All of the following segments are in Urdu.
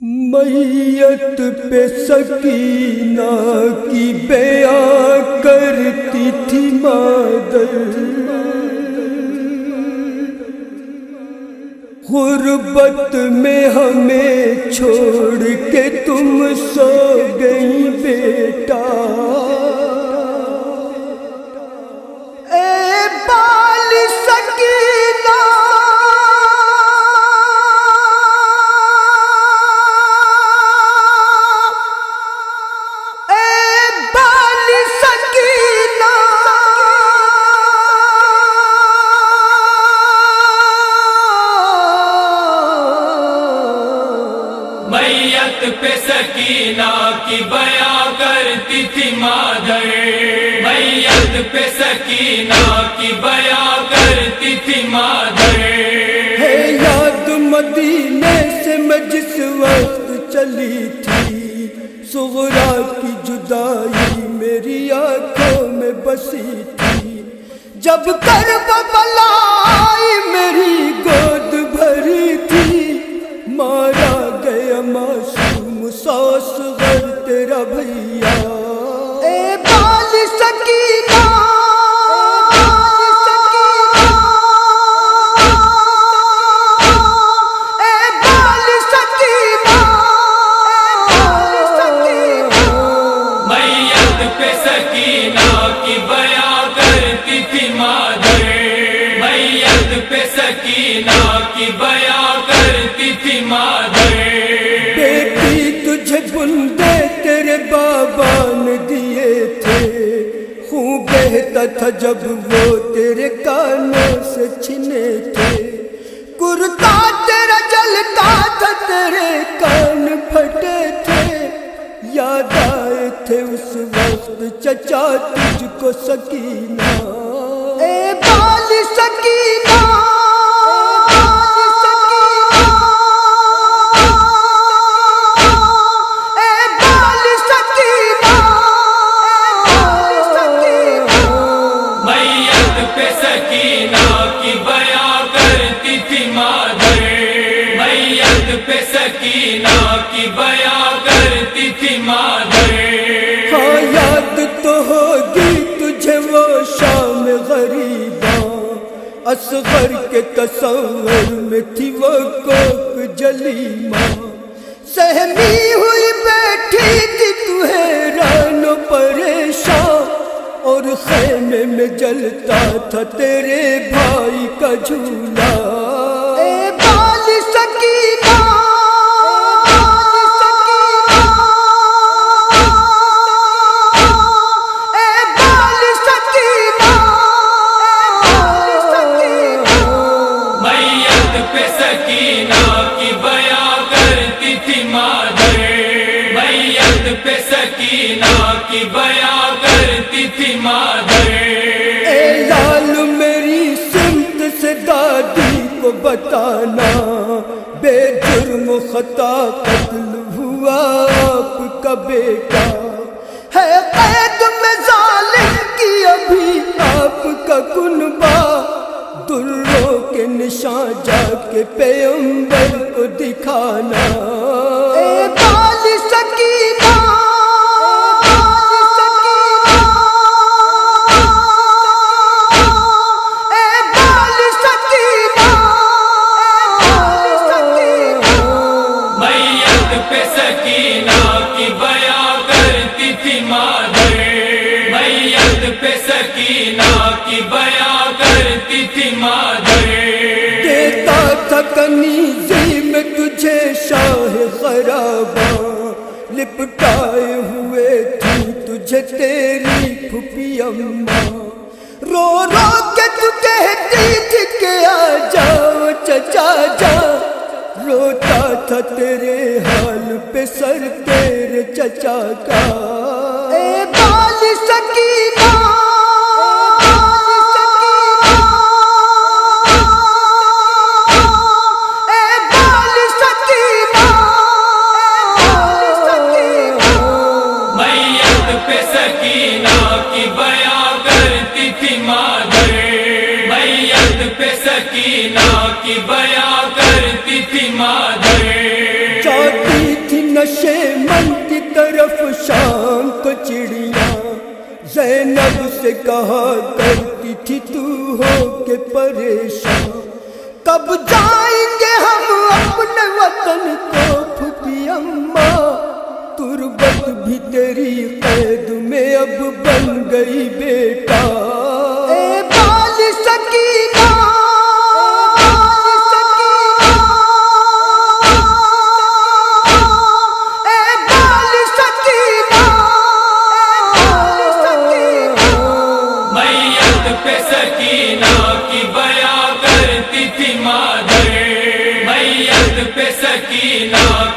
میت پہ سکینہ کی بیاں کرتی تھی مادر، غربت میں ہمیں چھوڑ کے تم سو گئی بیٹا، اے بال سکینہ میت پہ سکینہ کی بیاں کرتی تھی مادر، میت پہ سکینہ کی بیاں کرتی تھی مادر۔ ہے یاد مدینے سے میں جس وقت چلی تھی، صغرا کی جدائی میری آنکھوں میں بسی تھی، جب کربلا آئی میری گود بھری تھی، مارا گیا معصوم اصغر تیرا بھیا، اے بال سکینہ اے بال سکینہ، میت پہ سکینہ کی بیاں کرتی تھی مادر، میت پہ سکینہ کی بیاں کرتی تھی مادر۔ بیٹی تجھے بندے تیرے بابا نے دیے تھے، خون بہتا تھا جب وہ تیرے کانوں سے چھنے تھے، کرتا تیرا جلتا تھا تیرے کان پھٹے تھے، یاد آئے تھے اس وقت چچا تجھ کو سکینہ، اے بال سکینہ سکینہ کی بیاں کرتی تھی مادر۔ ہاں یاد تو ہوگی تجھے وہ شام غریباں، اصغر کے تصور میں تھی وہ کوک جلی ماں، سہمی ہوئی بیٹھی تھی تو حیران و پریشان، اور خیمے میں جلتا تھا تیرے بھائی کا جھولا، اے بال سکینہ سکینہ کی بیاں کرتی تھی مادر۔ اے لال میری سمت سے دادی کو بتانا، بے جرم خطا قتل ہوا آپ کا بیٹا، ہے قید میں ظالم کی ابھی آپ کا کنبہ، دروں کے نشان جا کے پیغمبر کو دکھانا، اے بال سکینہ سکینہ کی بیاں کرتی تھی مادر۔ دیتا تھا کنیزی میں تجھے شاہ خراباں، لپٹائے ہوئے تھی تجھے تیری پھوپھی اماں، رو رو کے تو کہتی تھی کہ آ جاؤ چچا جا، روتا تھا تیرے حال پہ سر تیرے چچا کا، اے بال سکینہ سکینہ کی بیاں کرتی تھی مادر۔ چاہتی سے کہا کرتی تھی تو ہو کے پریشان، کب جائیں گے ہم اپنے وطن کو پھوپھی اماں، تربت بھی تیری قید میں اب بن گئی بیٹا، اے بال سکینہ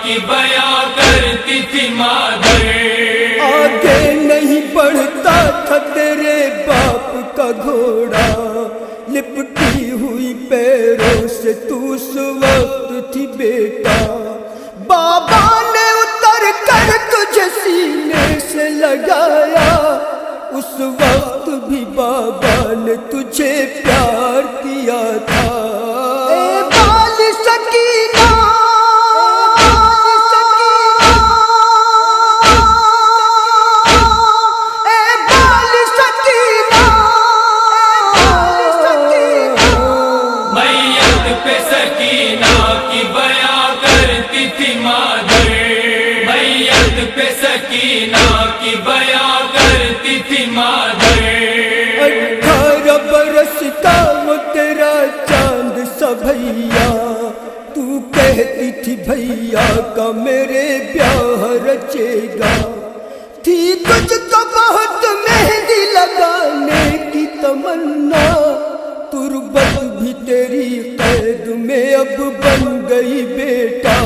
کی بیاں کرتی تھی مادر، آگے نہیں بڑھتا تھا تیرے باپ کا گھوڑا، لپٹی ہوئی پیروں سے تو اس وقت تھی بیٹا، بابا نے اتر کر تجھے سینے سے لگایا، اس وقت بھی بابا نے تجھے پیار کیا تھا، اے بال سکینہ سکینہ کی بیاں کرتی تھی مادر، 18 برس کا وہ تیرا چاند سا بھیا، تو کہتی تھی بھیا کا میرے بیاہ رچے گا، تھی تجھ کو بہت مہندی لگانے کی تمنا، تربت بھی تیری قید میں اب بن گئی بیٹا،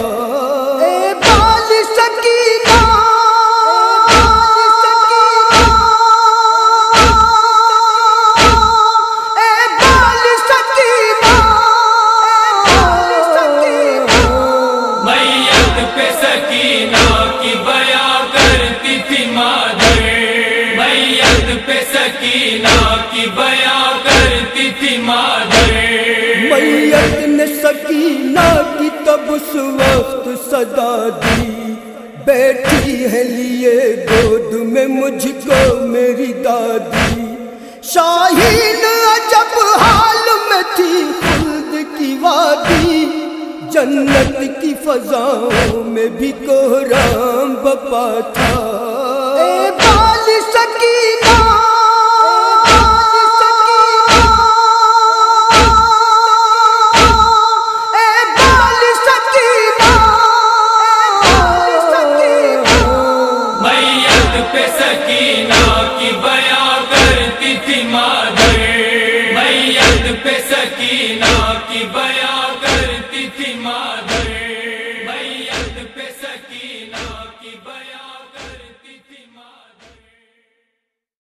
اے بال سکینہ کی بیاں کرتی تھی مادر، میت نے سکینہ کی تب اس وقت صدا دی، بیٹھی ہے لیے گود میں مجھ کو میری دادی، شاہین عجب حال میں تھی خلد کی وادی، جنت کی فضاؤں میں بھی کوہرام بپا تھا، اے بال سکینہ میت پہ سکینہ کی بیاں